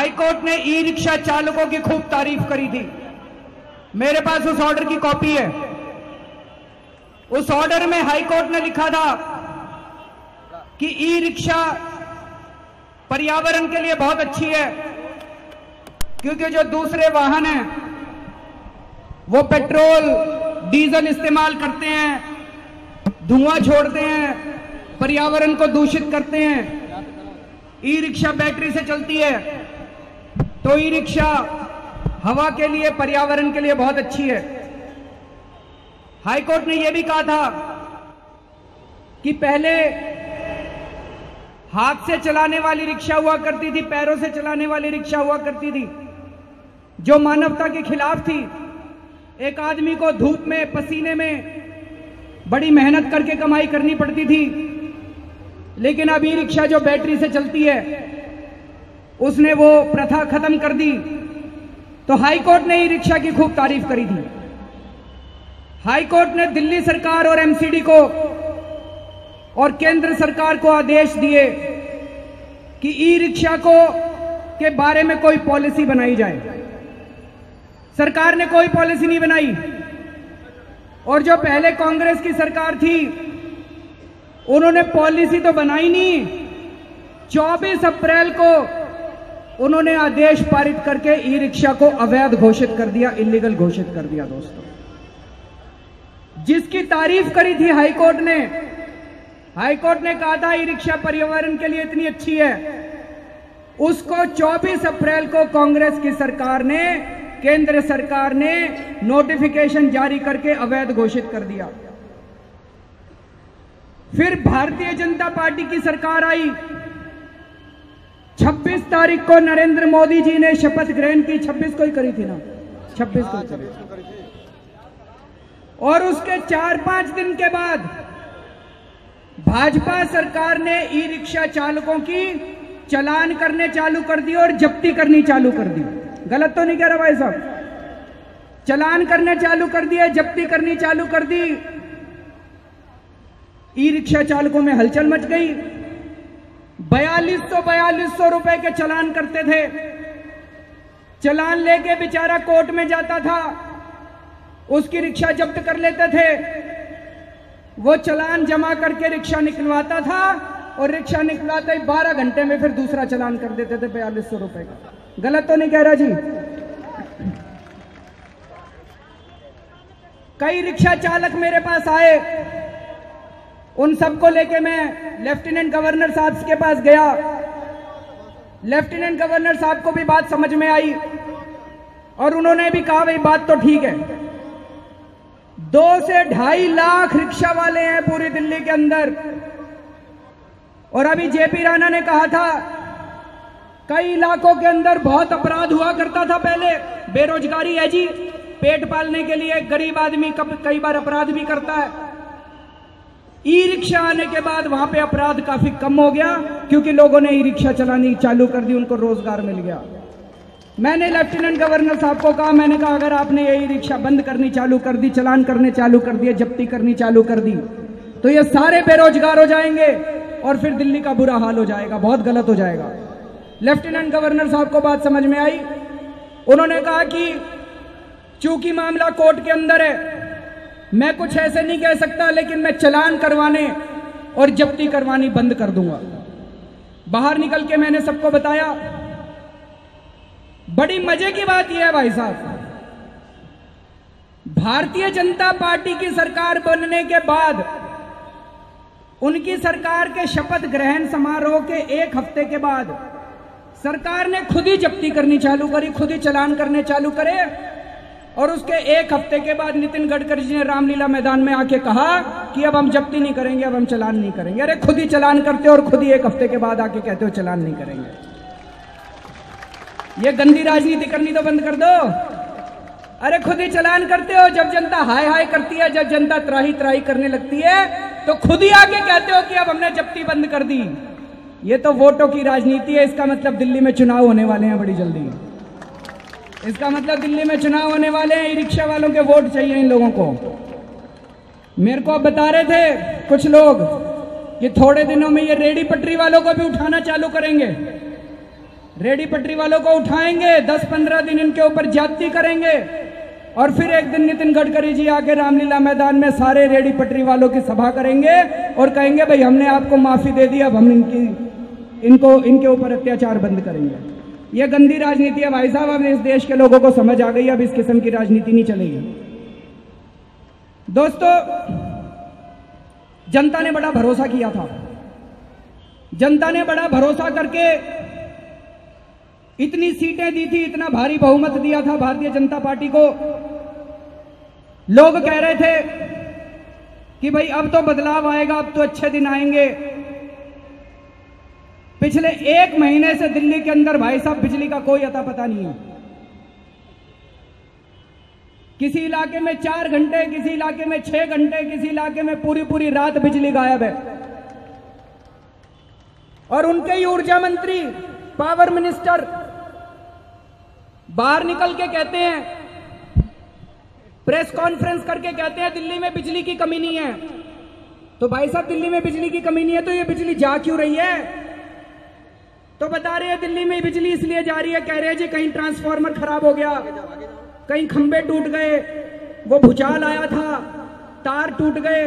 High court ने e rickshaw चालकों की खूब तारीफ करी थी। मेरे पास उस ऑर्डर की कॉपी है। उस ऑर्डर में हाईकोर्ट ने लिखा था कि ई रिक्शा पर्यावरण के लिए बहुत अच्छी है, क्योंकि जो दूसरे वाहन हैं वो पेट्रोल डीजल इस्तेमाल करते हैं, धुआं छोड़ते हैं, पर्यावरण को दूषित करते हैं। ई रिक्शा बैटरी से चलती है, तो ई रिक्शा हवा के लिए, पर्यावरण के लिए बहुत अच्छी है। हाईकोर्ट ने यह भी कहा था कि पहले हाथ से चलाने वाली रिक्शा हुआ करती थी, पैरों से चलाने वाली रिक्शा हुआ करती थी, जो मानवता के खिलाफ थी। एक आदमी को धूप में, पसीने में बड़ी मेहनत करके कमाई करनी पड़ती थी। लेकिन अब ई रिक्शा जो बैटरी से चलती है, उसने वो प्रथा खत्म कर दी। तो हाईकोर्ट ने ई रिक्शा की खूब तारीफ करी थी। हाईकोर्ट ने दिल्ली सरकार और एमसीडी को और केंद्र सरकार को आदेश दिए कि ई रिक्शा के बारे में कोई पॉलिसी बनाई जाए। सरकार ने कोई पॉलिसी नहीं बनाई। और जो पहले कांग्रेस की सरकार थी, उन्होंने पॉलिसी तो बनाई नहीं, 24 अप्रैल को उन्होंने आदेश पारित करके ई रिक्शा को अवैध घोषित कर दिया, इलीगल घोषित कर दिया। दोस्तों, जिसकी तारीफ करी थी हाईकोर्ट ने कहा था ई रिक्शा पर्यावरण के लिए इतनी अच्छी है, उसको 24 अप्रैल को कांग्रेस की सरकार ने, केंद्र सरकार ने नोटिफिकेशन जारी करके अवैध घोषित कर दिया। फिर भारतीय जनता पार्टी की सरकार आई। 26 तारीख को नरेंद्र मोदी जी ने शपथ ग्रहण की। 26 को ही करी थी ना, 26 को करी थी। और उसके 4-5 दिन के बाद भाजपा सरकार ने ई रिक्शा चालकों की चालान करने चालू कर दी और जब्ती करनी चालू कर दी। गलत तो नहीं कह रहा भाई साहब? चालान करने चालू कर दिए, जब्ती करनी चालू कर दी। ई रिक्शा चालकों में हलचल मच गई। 4200 रुपए के चालान करते थे। चालान लेके बेचारा कोर्ट में जाता था, उसकी रिक्शा जब्त कर लेते थे। वो चालान जमा करके रिक्शा निकलवाता था और रिक्शा निकलवाते ही 12 घंटे में फिर दूसरा चालान कर देते थे 4200 रुपए का। गलत तो नहीं कह रहा जी? कई रिक्शा चालक मेरे पास आए, उन सबको लेके मैं लेफ्टिनेंट गवर्नर साहब के पास गया। लेफ्टिनेंट गवर्नर साहब को भी बात समझ में आई और उन्होंने भी कहा भाई बात तो ठीक है। 2 से 2.5 लाख रिक्शा वाले हैं पूरी दिल्ली के अंदर। और अभी जेपी राणा ने कहा था कई इलाकों के अंदर बहुत अपराध हुआ करता था पहले। बेरोजगारी है जी, पेट पालने के लिए गरीब आदमी कई बार अपराध भी करता है। ई रिक्शा आने के बाद वहां पे अपराध काफी कम हो गया, क्योंकि लोगों ने ई रिक्शा चलानी चालू कर दी, उनको रोजगार मिल गया। मैंने लेफ्टिनेंट गवर्नर साहब को कहा, मैंने कहा अगर आपने ये ई रिक्शा बंद करनी चालू कर दी, चालान करने चालू कर दिए, जब्ती करनी चालू कर दी, तो ये सारे बेरोजगार हो जाएंगे और फिर दिल्ली का बुरा हाल हो जाएगा, बहुत गलत हो जाएगा। लेफ्टिनेंट गवर्नर साहब को बात समझ में आई। उन्होंने कहा कि चूंकि मामला कोर्ट के अंदर है, मैं कुछ ऐसे नहीं कह सकता, लेकिन मैं चालान करवाने और जब्ती करवानी बंद कर दूंगा। बाहर निकल के मैंने सबको बताया। बड़ी मजे की बात यह है भाई साहब, भारतीय जनता पार्टी की सरकार बनने के बाद उनकी सरकार के शपथ ग्रहण समारोह के 1 हफ्ते के बाद सरकार ने खुद ही जब्ती करनी चालू करी, खुद ही चालान करने चालू करे। और उसके 1 हफ्ते के बाद नितिन गडकरी जी ने रामलीला मैदान में आके कहा कि अब हम जब्ती नहीं करेंगे, अब हम चालान नहीं करेंगे। अरे खुद ही चालान करते हो और खुद ही 1 हफ्ते के बाद आके कहते हो चालान नहीं करेंगे। ये गंदी राजनीति करनी तो बंद कर दो। अरे खुद ही चालान करते हो, जब जनता हाय हाय करती है, जब जनता त्राही त्राही करने लगती है, तो खुद ही आके कहते हो कि अब हमने जब्ती बंद कर दी। ये तो वोटों की राजनीति है। इसका मतलब दिल्ली में चुनाव होने वाले हैं बड़ी जल्दी। इसका मतलब दिल्ली में चुनाव होने वाले हैं। ई रिक्शा वालों के वोट चाहिए इन लोगों को। मेरे को अब बता रहे थे कुछ लोग कि थोड़े दिनों में ये रेडी पटरी वालों को भी उठाना चालू करेंगे। रेडी पटरी वालों को उठाएंगे, 10-15 दिन इनके ऊपर ज्यादती करेंगे और फिर एक दिन नितिन गडकरी जी आके रामलीला मैदान में सारे रेडी पटरी वालों की सभा करेंगे और कहेंगे भाई हमने आपको माफी दे दी, अब हम इनके ऊपर अत्याचार बंद करेंगे। यह गंदी राजनीति है भाई साहब, अब इस देश के लोगों को समझ आ गई, अब इस किस्म की राजनीति नहीं चलेगी। दोस्तों, जनता ने बड़ा भरोसा किया था, जनता ने बड़ा भरोसा करके इतनी सीटें दी थी, इतना भारी बहुमत दिया था भारतीय जनता पार्टी को। लोग कह रहे थे कि भाई अब तो बदलाव आएगा, अब तो अच्छे दिन आएंगे। पिछले 1 महीने से दिल्ली के अंदर भाई साहब बिजली का कोई अता पता नहीं है। किसी इलाके में 4 घंटे, किसी इलाके में 6 घंटे, किसी इलाके में पूरी रात बिजली गायब है। और उनके ही ऊर्जा मंत्री, पावर मिनिस्टर बाहर निकल के कहते हैं, प्रेस कॉन्फ्रेंस करके कहते हैं दिल्ली में बिजली की कमी नहीं है। तो भाई साहब दिल्ली में बिजली की कमी नहीं है तो ये बिजली जा क्यों रही है? तो बता रहे हैं दिल्ली में बिजली इसलिए जा रही है, कह रहे हैं जी कहीं ट्रांसफार्मर खराब हो गया, कहीं खंभे टूट गए, वो भूचाल आया था, तार टूट गए।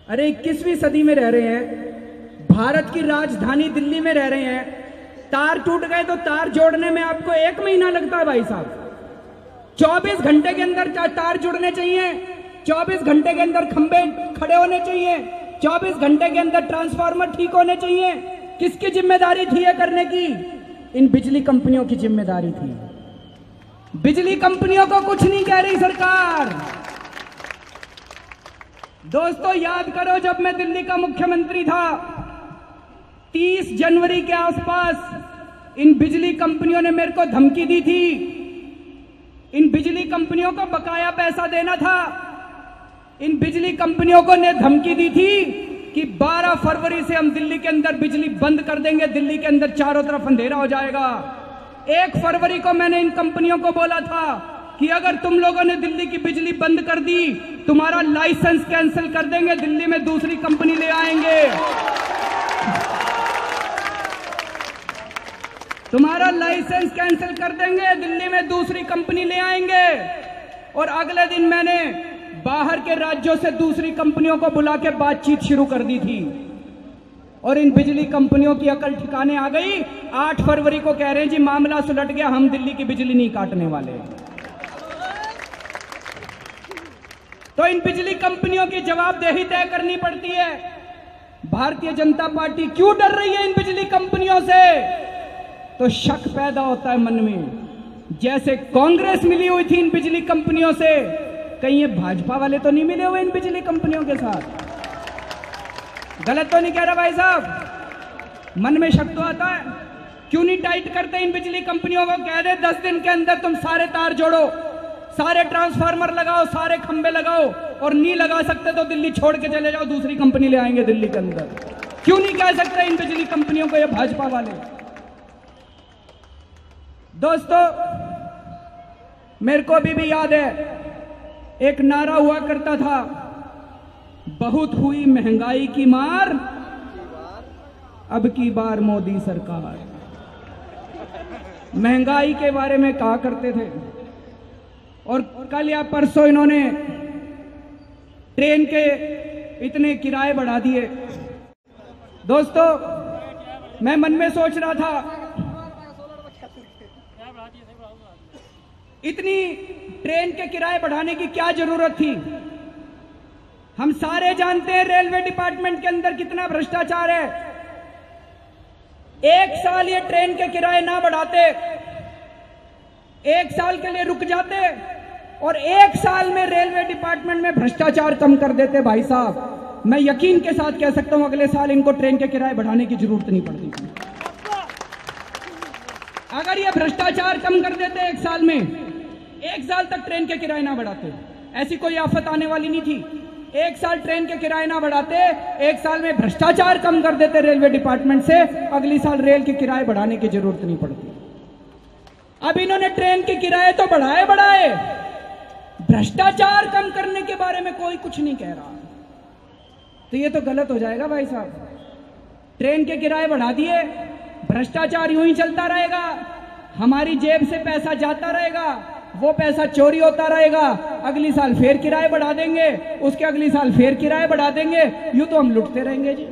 अरे 21वीं सदी में रह रहे हैं, भारत की राजधानी दिल्ली में रह रहे हैं, तार टूट गए तो तार जोड़ने में आपको 1 महीना लगता है भाई साहब। 24 घंटे के अंदर तार जुड़ने चाहिए, 24 घंटे के अंदर खंभे खड़े होने चाहिए, 24 घंटे के अंदर ट्रांसफार्मर ठीक होने चाहिए। किसकी जिम्मेदारी थी ये करने की? इन बिजली कंपनियों की जिम्मेदारी थी। बिजली कंपनियों को कुछ नहीं कह रही सरकार। दोस्तों याद करो, जब मैं दिल्ली का मुख्यमंत्री था, 30 जनवरी के आसपास इन बिजली कंपनियों ने मेरे को धमकी दी थी। इन बिजली कंपनियों को बकाया पैसा देना था। इन बिजली कंपनियों को ने धमकी दी थी कि 12 फरवरी से हम दिल्ली के अंदर बिजली बंद कर देंगे, दिल्ली के अंदर चारों तरफ अंधेरा हो जाएगा। 1 फरवरी को मैंने इन कंपनियों को बोला था कि अगर तुम लोगों ने दिल्ली की बिजली बंद कर दी, तुम्हारा लाइसेंस कैंसिल कर देंगे, दिल्ली में दूसरी कंपनी ले आएंगे, तुम्हारा लाइसेंस कैंसिल कर देंगे, दिल्ली में दूसरी कंपनी ले आएंगे। और अगले दिन मैंने बाहर के राज्यों से दूसरी कंपनियों को बुला के बातचीत शुरू कर दी थी और इन बिजली कंपनियों की अकल ठिकाने आ गई। 8 फरवरी को कह रहे हैं जी मामला सुलट गया, हम दिल्ली की बिजली नहीं काटने वाले। तो इन बिजली कंपनियों की जवाबदेही तय करनी पड़ती है। भारतीय जनता पार्टी क्यों डर रही है इन बिजली कंपनियों से? तो शक पैदा होता है मन में, जैसे कांग्रेस मिली हुई थी इन बिजली कंपनियों से, कहीं ये भाजपा वाले तो नहीं मिले हुए इन बिजली कंपनियों के साथ? गलत तो नहीं कह रहा भाई साहब? मन में शक तो आता है। क्यों नहीं टाइट करते इन बिजली कंपनियों को? कह दे 10 दिन के अंदर तुम सारे तार जोड़ो, सारे ट्रांसफार्मर लगाओ, सारे खंबे लगाओ, और नहीं लगा सकते तो दिल्ली छोड़ के चले जाओ, दूसरी कंपनी ले आएंगे दिल्ली के अंदर। क्यों नहीं कह सकते इन बिजली कंपनियों को ये भाजपा वाले? दोस्तों मेरे को अभी भी याद है, एक नारा हुआ करता था, बहुत हुई महंगाई की मार, अब की बार मोदी सरकार। महंगाई के बारे में कहा करते थे। और कल या परसों इन्होंने ट्रेन के इतने किराए बढ़ा दिए। दोस्तों मैं मन में सोच रहा था, इतनी ट्रेन के किराए बढ़ाने की क्या जरूरत थी? हम सारे जानते हैं रेलवे डिपार्टमेंट के अंदर कितना भ्रष्टाचार है। 1 साल ये ट्रेन के किराए ना बढ़ाते, 1 साल के लिए रुक जाते और 1 साल में रेलवे डिपार्टमेंट में भ्रष्टाचार कम कर देते। भाई साहब मैं यकीन के साथ कह सकता हूं अगले साल इनको ट्रेन के किराए बढ़ाने की जरूरत नहीं पड़ती थी। अगर ये भ्रष्टाचार कम कर देते 1 साल में, 1 साल तक ट्रेन के किराए ना बढ़ाते, ऐसी कोई आफत आने वाली नहीं थी। 1 साल ट्रेन के किराए ना बढ़ाते, 1 साल में भ्रष्टाचार कम कर देते रेलवे डिपार्टमेंट से, अगली साल रेल के किराए बढ़ाने की जरूरत नहीं पड़ती। अब इन्होंने ट्रेन के किराए तो बढ़ाए, भ्रष्टाचार कम करने के बारे में कोई कुछ नहीं कह रहा। तो ये तो गलत हो जाएगा भाई साहब। ट्रेन के किराए बढ़ा दिए, भ्रष्टाचार यूं ही चलता रहेगा, हमारी जेब से पैसा जाता रहेगा, वो पैसा चोरी होता रहेगा, अगली साल फिर किराए बढ़ा देंगे, उसके अगली साल फिर किराए बढ़ा देंगे, यूं तो हम लुटते रहेंगे जी।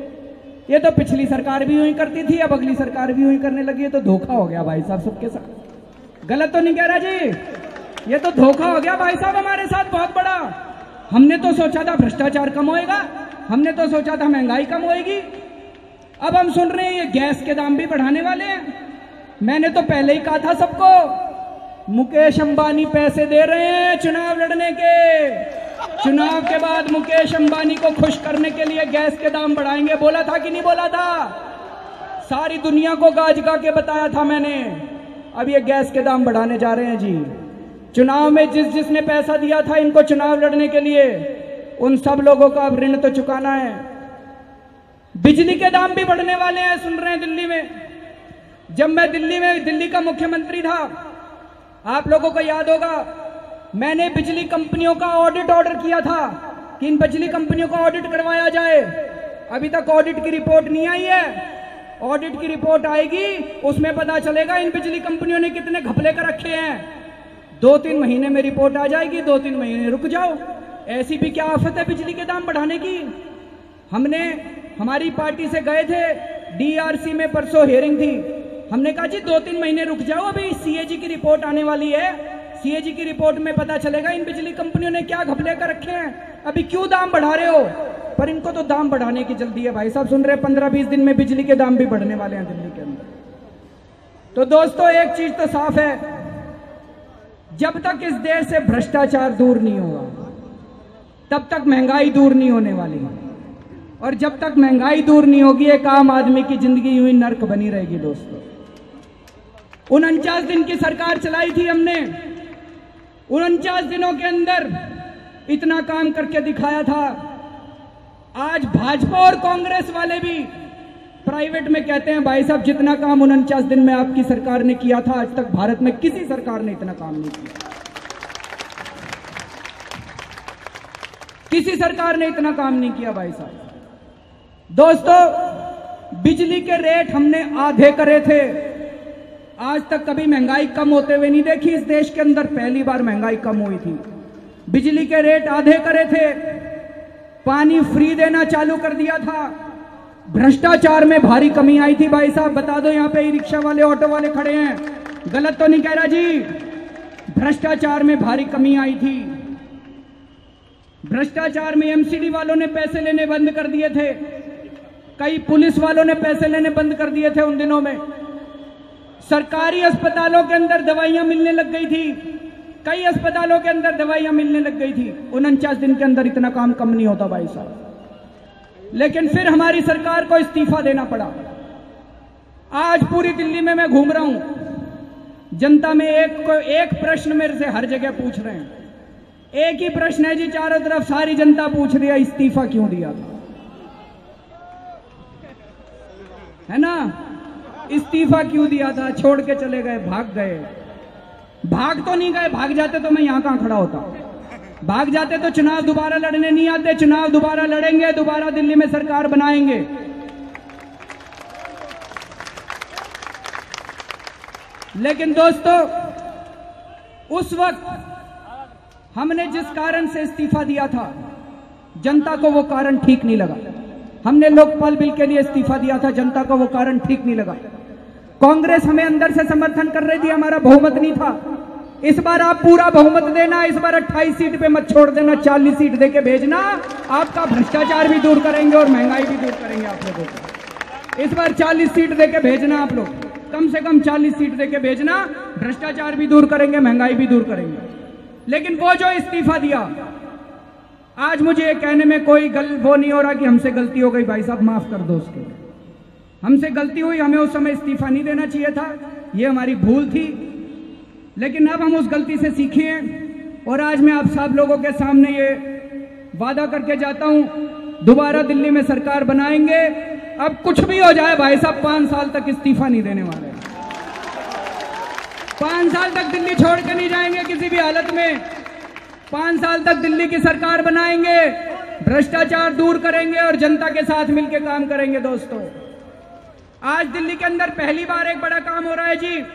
ये तो पिछली सरकार भी यूं ही करती थी, अब अगली सरकार भी यूं ही करने लगी है, तो धोखा हो गया भाई साहब सबके साथ। गलत तो नहीं कह रहा जी, ये तो धोखा हो गया भाई साहब हमारे साथ बहुत बड़ा। हमने तो सोचा था भ्रष्टाचार कम होएगा, हमने तो सोचा था महंगाई कम होएगी, अब हम सुन रहे हैं ये गैस के दाम भी बढ़ाने वाले हैं। मैंने तो पहले ही कहा था सबको, मुकेश अंबानी पैसे दे रहे हैं चुनाव लड़ने के, चुनाव के बाद मुकेश अंबानी को खुश करने के लिए गैस के दाम बढ़ाएंगे। बोला था कि नहीं बोला था? सारी दुनिया को गाज गा के बताया था मैंने। अब ये गैस के दाम बढ़ाने जा रहे हैं जी। चुनाव में जिसने पैसा दिया था इनको चुनाव लड़ने के लिए, उन सब लोगों का अब ऋण तो चुकाना है। बिजली के दाम भी बढ़ने वाले हैं, सुन रहे हैं दिल्ली में। जब मैं दिल्ली का मुख्यमंत्री था, आप लोगों को याद होगा, मैंने बिजली कंपनियों का ऑडिट ऑर्डर किया था कि इन बिजली कंपनियों का ऑडिट करवाया जाए। अभी तक ऑडिट की रिपोर्ट नहीं आई है। ऑडिट की रिपोर्ट आएगी, उसमें पता चलेगा इन बिजली कंपनियों ने कितने घपले कर रखे हैं। 2-3 महीने में रिपोर्ट आ जाएगी, 2-3 महीने रुक जाओ। ऐसी भी क्या आफत है बिजली के दाम बढ़ाने की। हमने हमारी पार्टी से गए थे, डीआरसी में परसों हियरिंग थी, हमने कहा जी 2-3 महीने रुक जाओ, अभी सीएजी की रिपोर्ट आने वाली है, सीएजी की रिपोर्ट में पता चलेगा इन बिजली कंपनियों ने क्या घपले कर रखे हैं, अभी क्यों दाम बढ़ा रहे हो। पर इनको तो दाम बढ़ाने की जल्दी है भाई साहब, सुन रहे 15-20 दिन में बिजली के दाम भी बढ़ने वाले हैं दिल्ली के अंदर। तो दोस्तों एक चीज तो साफ है, जब तक इस देश से भ्रष्टाचार दूर नहीं होगा तब तक महंगाई दूर नहीं होने वाली, और जब तक महंगाई दूर नहीं होगी एक आम आदमी की जिंदगी यूं ही नर्क बनी रहेगी। दोस्तों 49 दिन की सरकार चलाई थी हमने, 49 दिनों के अंदर इतना काम करके दिखाया था। आज भाजपा और कांग्रेस वाले भी प्राइवेट में कहते हैं भाई साहब जितना काम 49 दिन में आपकी सरकार ने किया था, आज तक भारत में किसी सरकार ने इतना काम नहीं किया, किसी सरकार ने इतना काम नहीं किया भाई साहब। दोस्तों बिजली के रेट हमने आधे करे थे, आज तक कभी महंगाई कम होते हुए नहीं देखी इस देश के अंदर, पहली बार महंगाई कम हुई थी। बिजली के रेट आधे करे थे, पानी फ्री देना चालू कर दिया था, भ्रष्टाचार में भारी कमी आई थी भाई साहब। बता दो यहाँ पे ई रिक्शा वाले ऑटो वाले खड़े हैं, गलत तो नहीं कह रहा जी, भ्रष्टाचार में भारी कमी आई थी। भ्रष्टाचार में एमसीडी वालों ने पैसे लेने बंद कर दिए थे, कई पुलिस वालों ने पैसे लेने बंद कर दिए थे उन दिनों में। सरकारी अस्पतालों के अंदर दवाइयां मिलने लग गई थी, कई अस्पतालों के अंदर दवाइयां मिलने लग गई थी। 49 दिन के अंदर इतना काम कम नहीं होता भाई साहब, लेकिन फिर हमारी सरकार को इस्तीफा देना पड़ा। आज पूरी दिल्ली में मैं घूम रहा हूं, जनता में एक प्रश्न मेरे से हर जगह पूछ रहे हैं, एक ही प्रश्न है जी, चारों तरफ सारी जनता पूछ रही है इस्तीफा क्यों दिया था, है ना, इस्तीफा क्यों दिया था, छोड़ के चले गए, भाग गए। भाग तो नहीं गए, भाग जाते तो मैं यहां कहां खड़ा होता, भाग जाते तो चुनाव दोबारा लड़ने नहीं आते। चुनाव दोबारा लड़ेंगे, दोबारा दिल्ली में सरकार बनाएंगे। लेकिन दोस्तों उस वक्त हमने जिस कारण से इस्तीफा दिया था, जनता को वो कारण ठीक नहीं लगा। हमने लोकपाल बिल के लिए इस्तीफा दिया था, जनता को वो कारण ठीक नहीं लगा। कांग्रेस हमें अंदर से समर्थन कर रही थी, हमारा बहुमत नहीं था। इस बार आप पूरा बहुमत देना, इस बार 28 सीट पे मत छोड़ देना, 40 सीट देके भेजना, आपका भ्रष्टाचार भी दूर करेंगे और महंगाई भी दूर करेंगे आप लोगों को। इस बार 40 सीट देके भेजना, आप लोग कम से कम 40 सीट देके भेजना, भ्रष्टाचार भी दूर करेंगे, महंगाई भी दूर करेंगे। लेकिन वो जो इस्तीफा दिया, आज मुझे ये कहने में कोई वो नहीं हो रहा कि हमसे गलती हो गई, भाई साहब माफ कर दो, उसके हमसे गलती हुई, हमें उस समय इस्तीफा नहीं देना चाहिए था, ये हमारी भूल थी। लेकिन अब हम उस गलती से सीखे हैं और आज मैं आप सब लोगों के सामने ये वादा करके जाता हूं, दोबारा दिल्ली में सरकार बनाएंगे। अब कुछ भी हो जाए भाई साहब, 5 साल तक इस्तीफा नहीं देने वाले, 5 साल तक दिल्ली छोड़ के नहीं जाएंगे किसी भी हालत में। 5 साल तक दिल्ली की सरकार बनाएंगे, भ्रष्टाचार दूर करेंगे और जनता के साथ मिलकर काम करेंगे। दोस्तों आज दिल्ली के अंदर पहली बार एक बड़ा काम हो रहा है जी।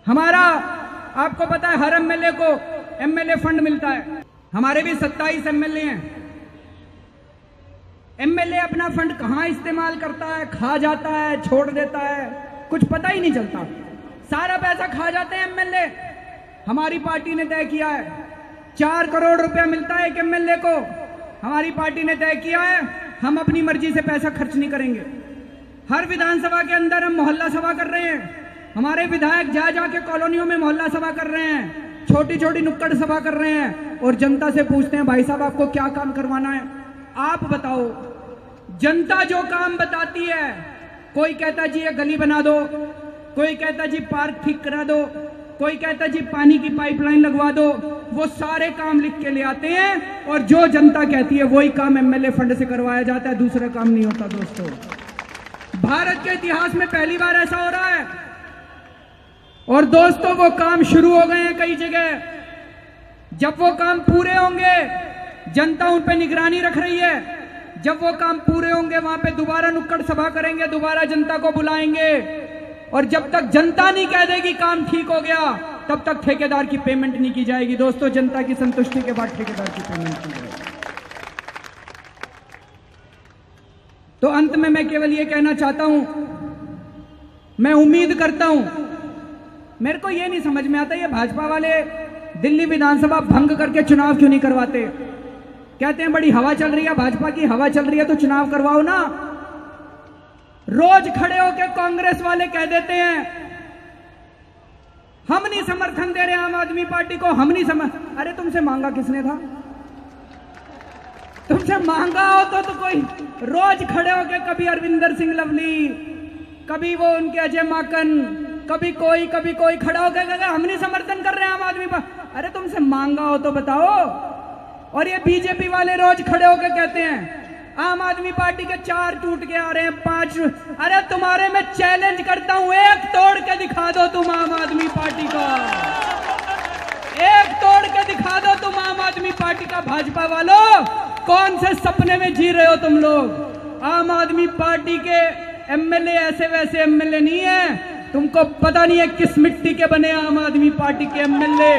हमारा आपको पता है हर एमएलए को एमएलए फंड मिलता है। हमारे भी 27 एमएलए हैं। एमएलए अपना फंड कहां इस्तेमाल करता है, खा जाता है, छोड़ देता है, कुछ पता ही नहीं चलता। सारा पैसा खा जाते हैं एमएलए। हमारी पार्टी ने तय किया है 4 करोड़ रुपया मिलता है एक एमएलए को। हमारी पार्टी ने तय किया है हम अपनी मर्जी से पैसा खर्च नहीं करेंगे। हर विधानसभा के अंदर हम मोहल्ला सभा कर रहे हैं। हमारे विधायक जा जाके कॉलोनियों में मोहल्ला सभा कर रहे हैं, छोटी छोटी नुक्कड़ सभा कर रहे हैं और जनता से पूछते हैं भाई साहब आपको क्या काम करवाना है, आप बताओ। जनता जो काम बताती है, कोई कहता जी ये गली बना दो, कोई कहता जी पार्क ठीक करा दो, कोई कहता जी पानी की पाइपलाइन लगवा दो। वो सारे काम लिख के ले आते हैं और जो जनता कहती है वही काम एमएलए फंड से करवाया जाता है, दूसरा काम नहीं होता। दोस्तों, भारत के इतिहास में पहली बार ऐसा हो रहा है। और दोस्तों वो काम शुरू हो गए हैं कई जगह। जब वो काम पूरे होंगे, जनता उन पे निगरानी रख रही है। जब वो काम पूरे होंगे वहां पे दोबारा नुक्कड़ सभा करेंगे, दोबारा जनता को बुलाएंगे। और जब तक जनता नहीं कह देगी काम ठीक हो गया, तब तक ठेकेदार की पेमेंट नहीं की जाएगी। दोस्तों, जनता की संतुष्टि के बाद ठेकेदार की पेमेंट की जाएगी। तो अंत में मैं केवल ये कहना चाहता हूं, मैं उम्मीद करता हूं, मेरे को ये नहीं समझ में आता ये भाजपा वाले दिल्ली विधानसभा भंग करके चुनाव क्यों नहीं करवाते। कहते हैं बड़ी हवा चल रही है, भाजपा की हवा चल रही है तो चुनाव करवाओ ना। रोज खड़े होकर कांग्रेस वाले कह देते हैं हम नहीं समर्थन दे रहे आम आदमी पार्टी को, हम नहीं अरे तुमसे मांगा किसने था? तुमसे मांगा हो तो कोई रोज खड़े होकर कभी अरविंदर सिंह लवली, कभी वो उनके अजय माकन, कभी कोई खड़ा होकर हम नहीं समर्थन कर रहे हैं आम आदमी पार्टी। अरे तुमसे मांगा हो तो बताओ। और ये बीजेपी वाले रोज खड़े होकर कहते हैं आम आदमी पार्टी के 4 टूट के आ रहे हैं, 5। अरे तुम्हारे मैं चैलेंज करता हूं, एक तोड़ के दिखा दो तुम आम आदमी पार्टी का, एक तोड़ के दिखा दो तुम आम आदमी पार्टी का। भाजपा वालों, कौन से सपने में जी रहे हो तुम लोग? आम आदमी पार्टी के एमएलए ऐसे वैसे एमएलए नहीं है। तुमको पता नहीं है किस मिट्टी के बने आम आदमी पार्टी के एमएलए।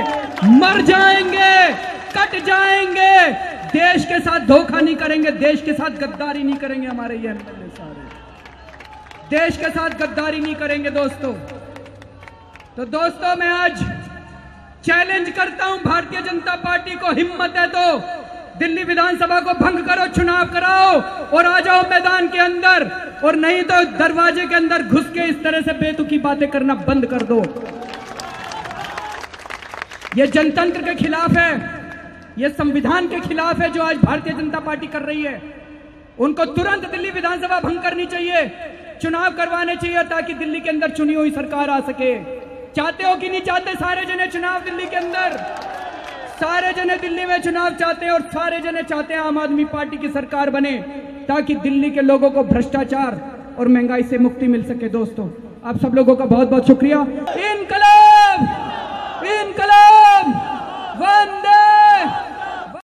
मर जाएंगे, कट जाएंगे, देश के साथ धोखा नहीं करेंगे, देश के साथ गद्दारी नहीं करेंगे। हमारे ये एमएलए सारे देश के साथ गद्दारी नहीं करेंगे। दोस्तों, तो दोस्तों मैं आज चैलेंज करता हूं भारतीय जनता पार्टी को, हिम्मत है तो दिल्ली विधानसभा को भंग करो, चुनाव कराओ और आ जाओ मैदान के अंदर, और नहीं तो दरवाजे के अंदर घुस के इस तरह से बेतुकी बातें करना बंद कर दो। यह जनतंत्र के खिलाफ है, यह संविधान के खिलाफ है जो आज भारतीय जनता पार्टी कर रही है। उनको तुरंत दिल्ली विधानसभा भंग करनी चाहिए, चुनाव करवाने चाहिए ताकि दिल्ली के अंदर चुनी हुई सरकार आ सके। चाहते हो कि नहीं चाहते सारे जने चुनाव दिल्ली के अंदर? सारे जने दिल्ली में चुनाव चाहते हैं और सारे जने चाहते हैं आम आदमी पार्टी की सरकार बने ताकि दिल्ली के लोगों को भ्रष्टाचार और महंगाई से मुक्ति मिल सके। दोस्तों, आप सब लोगों का बहुत बहुत शुक्रिया। इनकलाब